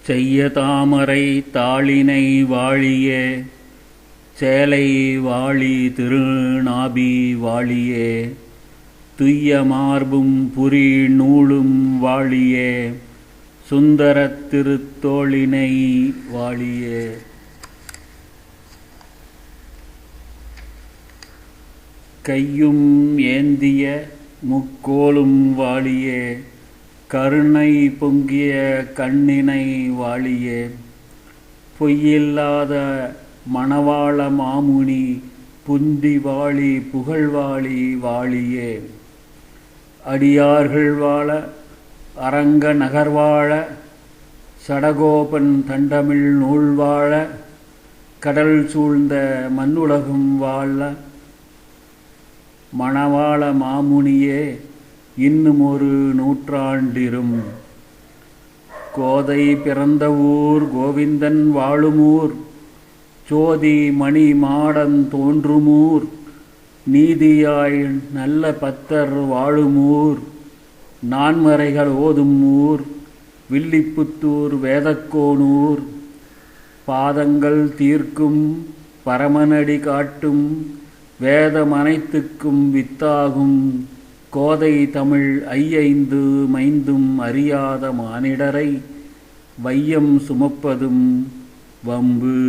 செய்ய தாமரை தாளினை வாழியே சேலை வாழி திருநாபி வாழியே துய்ய மார்பும் புரி நூலும் வாழியே சுந்தரத் திருத்தோளினை வாழியே. கையும் ஏந்திய முக்கோலும் வாழியே கருணை பொங்கிய கண்ணினை வாழியே பொய்யில்லாத மணவாள மாமுனி புந்தி வாழி புகழ்வாழி வாழியே. அடியார்கள் வாழ அரங்க நகர்வாழ சடகோபன் தண்டமிழ் நூல் வாழ கடல் சூழ்ந்த மண்ணுலகும் வாழ மணவாள மாமுனியே இன்னும் ஒரு நூற்றாண்டிரும். கோதை பிறந்த ஊர் கோவிந்தன் வாழுமூர் சோதி மணி மாடன் தோன்றுமூர் நீதியாய் நல்ல பத்தர் வாழுமூர் நான்மறைகள் ஓதும் ஊர் வில்லிபுத்தூர் வேதக்கோனூர் பாதங்கள் தீர்க்கும் பரமனடி காட்டும் வேதமனைத்துக்கும் வித்தாகும் கோதை தமிழ் ஐயைந்து மைந்தும் அறியாத மானிடரை வையம் சுமப்பதும் வம்பு.